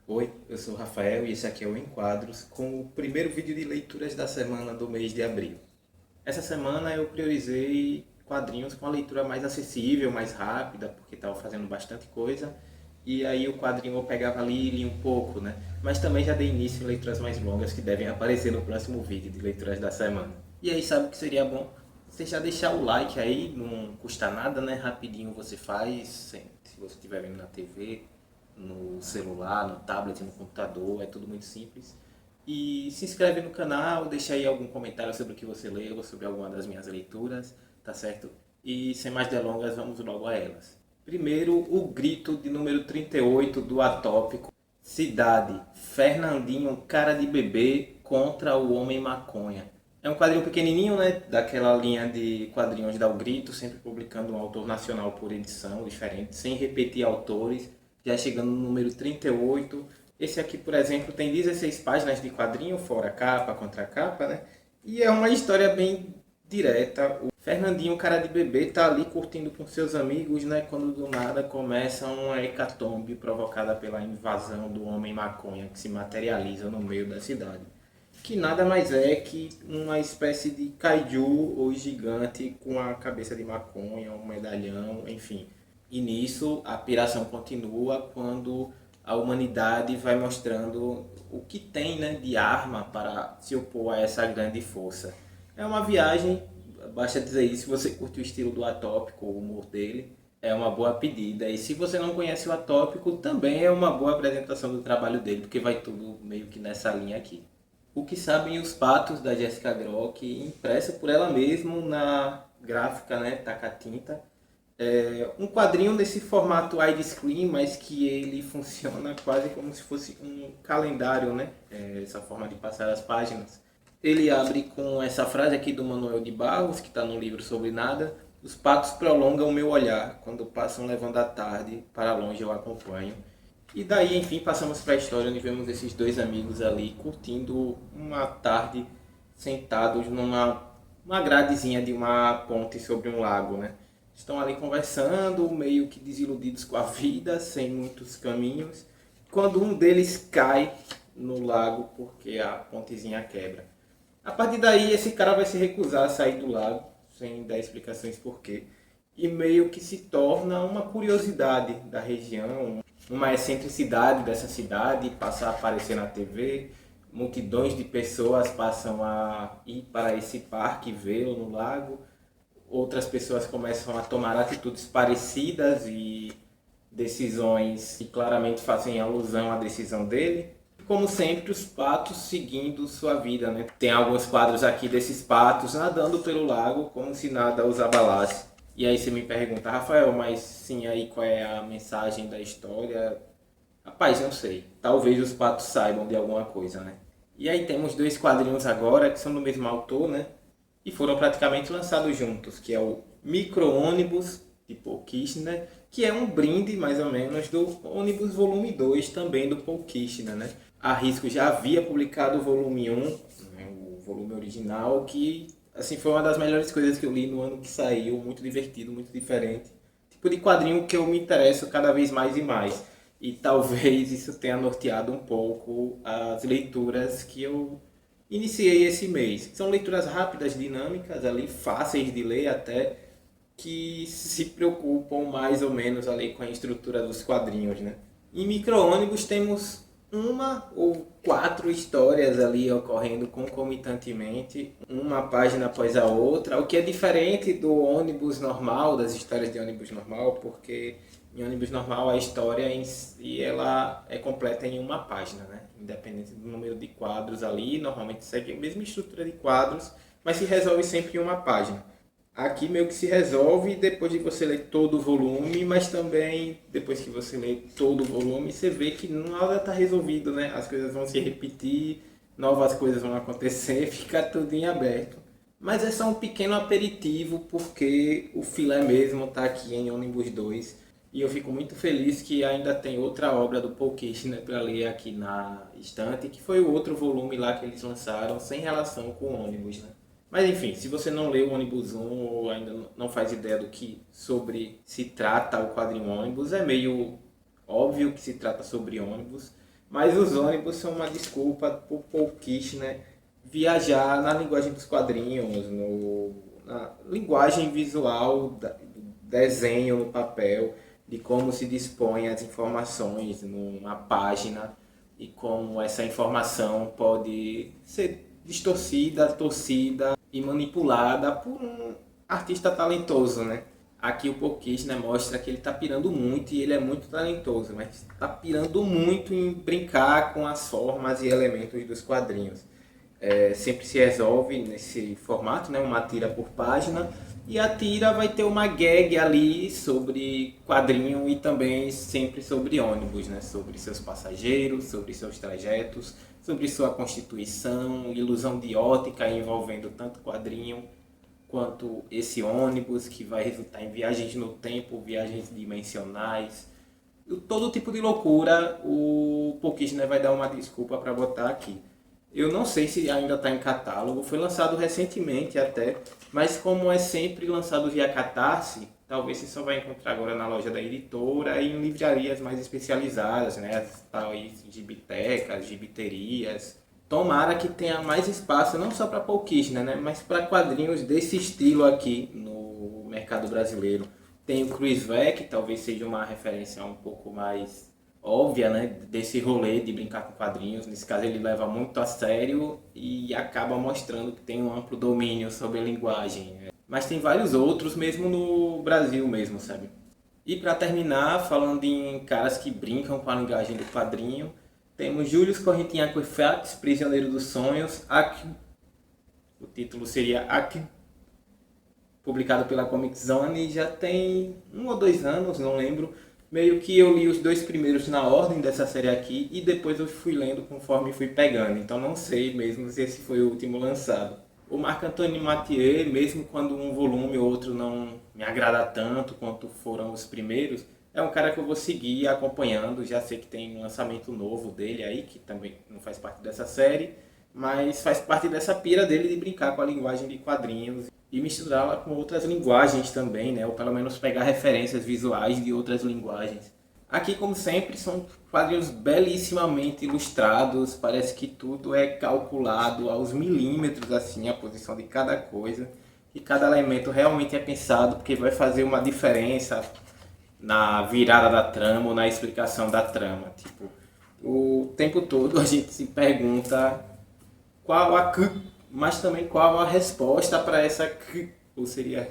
Oi, eu sou o Rafael e esse aqui é o Enquadros com o primeiro vídeo de leituras da semana do mês de abril. Essa semana eu priorizei quadrinhos com a leitura mais acessível, mais rápida, porque estava fazendo bastante coisa. E aí o quadrinho eu pegava ali e lia um pouco, né? Mas também já dei início em leituras mais longas que devem aparecer no próximo vídeo de leituras da semana. E aí sabe o que seria bom? Você já deixar o like aí, não custa nada, né? Rapidinho você faz, se você estiver vendo na TV, no celular, no tablet, no computador, é tudo muito simples. E se inscreve no canal, deixa aí algum comentário sobre o que você leu, sobre alguma das minhas leituras, tá certo? E sem mais delongas, vamos logo a elas. Primeiro, o grito de número 38 do Atópico. Cidade, Fernandinho, cara de bebê contra o Homem Maconha. É um quadrinho pequenininho, né? Daquela linha de quadrinhos da O Grito, sempre publicando um autor nacional por edição, diferente, sem repetir autores, já chegando no número 38. Esse aqui, por exemplo, tem 16 páginas de quadrinho, fora capa, contra capa, né? E é uma história bem direta. O Fernandinho, cara de bebê, tá ali curtindo com seus amigos, né? Quando do nada começa uma hecatombe provocada pela invasão do homem maconha que se materializa no meio da cidade. Que nada mais é que uma espécie de kaiju ou gigante com a cabeça de maconha, um medalhão, enfim. E nisso a piração continua quando a humanidade vai mostrando o que tem, né, de arma para se opor a essa grande força. É uma viagem, basta dizer isso, se você curte o estilo do Atópico, o humor dele, é uma boa pedida. E se você não conhece o Atópico, também é uma boa apresentação do trabalho dele, porque vai tudo meio que nessa linha aqui. O que sabem os patos da Jessica Grock, impressa por ela mesma na gráfica, né, Taca-Tinta. É um quadrinho nesse formato widescreen, mas que ele funciona quase como se fosse um calendário, né? Essa forma de passar as páginas. Ele abre com essa frase aqui do Manuel de Barros, que está no livro Sobre Nada. Os patos prolongam o meu olhar, quando passam levando a tarde, para longe eu acompanho. E daí, enfim, passamos para a história onde vemos esses dois amigos ali curtindo uma tarde sentados numa gradezinha de uma ponte sobre um lago, né? Estão ali conversando, meio que desiludidos com a vida, sem muitos caminhos, quando um deles cai no lago porque a pontezinha quebra. A partir daí, esse cara vai se recusar a sair do lago, sem dar explicações por quê, e meio que se torna uma curiosidade da região, uma excentricidade dessa cidade, passa a aparecer na TV, multidões de pessoas passam a ir para esse parque vê-lo no lago, outras pessoas começam a tomar atitudes parecidas e decisões que claramente fazem alusão à decisão dele. Como sempre, os patos seguindo sua vida, né? Tem alguns quadros aqui desses patos nadando pelo lago como se nada os abalasse. E aí você me pergunta, Rafael, mas sim, aí qual é a mensagem da história? Rapaz, não sei. Talvez os patos saibam de alguma coisa, né? E aí temos dois quadrinhos agora que são do mesmo autor, né? E foram praticamente lançados juntos, que é o Micro-ônibus de Paul Kirchner, que é um brinde, mais ou menos, do ônibus volume 2 também do Paul Kirchner, né? A Risco já havia publicado o volume 1, né, o volume original, que assim foi uma das melhores coisas que eu li no ano que saiu, muito divertido, muito diferente. Tipo de quadrinho que eu me interesso cada vez mais e mais. E talvez isso tenha norteado um pouco as leituras que eu iniciei esse mês. São leituras rápidas, dinâmicas, ali fáceis de ler até, que se preocupam mais ou menos ali com a estrutura dos quadrinhos, né? Em Micro-ônibus temos uma ou quatro histórias ali ocorrendo concomitantemente, uma página após a outra, o que é diferente do ônibus normal, das histórias de ônibus normal, porque em ônibus normal a história em si ela é completa em uma página, né? Independente do número de quadros ali, normalmente segue a mesma estrutura de quadros, mas se resolve sempre em uma página. Aqui meio que se resolve depois de você ler todo o volume, mas também depois que você lê todo o volume, você vê que nada está resolvido, né? As coisas vão se repetir, novas coisas vão acontecer, fica tudo em aberto. Mas é só um pequeno aperitivo, porque o filé mesmo está aqui em Ônibus 2. E eu fico muito feliz que ainda tem outra obra do Paul Kirchner para ler aqui na estante, que foi o outro volume lá que eles lançaram, sem relação com o ônibus, né? Mas enfim, se você não leu o Ônibus 1 ou ainda não faz ideia do que sobre se trata o quadrinho ônibus, é meio óbvio que se trata sobre ônibus, Mas os ônibus são uma desculpa para o Paul Kirchner viajar na linguagem dos quadrinhos, na linguagem visual, do desenho no papel, de como se dispõe as informações numa página e como essa informação pode ser distorcida, torcida e manipulada por um artista talentoso, né? Aqui o Paul Kirchner mostra que ele está pirando muito e ele é muito talentoso, mas está pirando muito em brincar com as formas e elementos dos quadrinhos. Sempre se resolve nesse formato, né? Uma tira por página, e a tira vai ter uma gag ali sobre quadrinho e também sempre sobre ônibus, né? Sobre seus passageiros, sobre seus trajetos, sobre sua constituição, ilusão de ótica envolvendo tanto quadrinho quanto esse ônibus que vai resultar em viagens no tempo, viagens dimensionais, todo tipo de loucura. O Paul Kirchner vai dar uma desculpa para botar aqui. Eu não sei se ainda está em catálogo, foi lançado recentemente até, mas como é sempre lançado via Catarse, talvez você só vai encontrar agora na loja da editora e em livrarias mais especializadas, né? As tais gibitecas, gibiterias. Tomara que tenha mais espaço, não só para Paul Kirchner, né? Mas para quadrinhos desse estilo aqui no mercado brasileiro. Tem o Chris Weck, que talvez seja uma referência um pouco mais óbvia, né, desse rolê de brincar com quadrinhos. Nesse caso ele leva muito a sério e acaba mostrando que tem um amplo domínio sobre a linguagem. Mas tem vários outros, mesmo no Brasil mesmo, sabe? E para terminar, falando em caras que brincam com a linguagem do quadrinho, temos Julius Correntin Equifax, Prisioneiro dos Sonhos, o título seria Aki, publicado pela Comic Zone, já tem 1 ou 2 anos, não lembro. Meio que eu li os 2 primeiros na ordem dessa série aqui e depois eu fui lendo conforme fui pegando, então não sei mesmo se esse foi o último lançado. O Marc-Antoine Mathieu, mesmo quando um volume ou outro não me agrada tanto quanto foram os primeiros, é um cara que eu vou seguir acompanhando. Já sei que tem um lançamento novo dele aí, que também não faz parte dessa série, mas faz parte dessa pira dele de brincar com a linguagem de quadrinhos e misturá-la com outras linguagens também, né? Ou pelo menos pegar referências visuais de outras linguagens. Aqui, como sempre, são quadrinhos belíssimamente ilustrados, parece que tudo é calculado aos milímetros, assim, a posição de cada coisa, e cada elemento realmente é pensado porque vai fazer uma diferença na virada da trama ou na explicação da trama. Tipo, o tempo todo a gente se pergunta qual a mas também qual a resposta para essa ou seria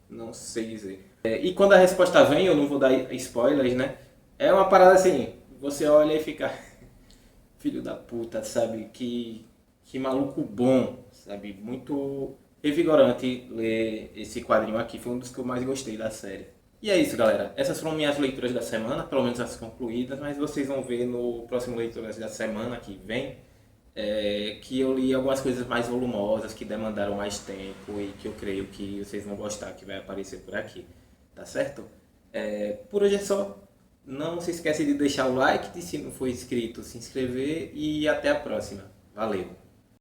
não sei dizer. E quando a resposta vem, eu não vou dar spoilers, né? É uma parada assim, você olha e fica filho da puta, sabe? Que maluco bom, sabe? Muito revigorante ler esse quadrinho aqui, foi um dos que eu mais gostei da série. E é isso, galera. Essas foram minhas leituras da semana, pelo menos as concluídas, mas vocês vão ver no próximo Leituras da Semana que vem, que eu li algumas coisas mais volumosas, que demandaram mais tempo e que eu creio que vocês vão gostar, que vai aparecer por aqui, tá certo? Por hoje é só. Não se esquece de deixar o like, e se não for inscrito, se inscrever, e até a próxima. Valeu!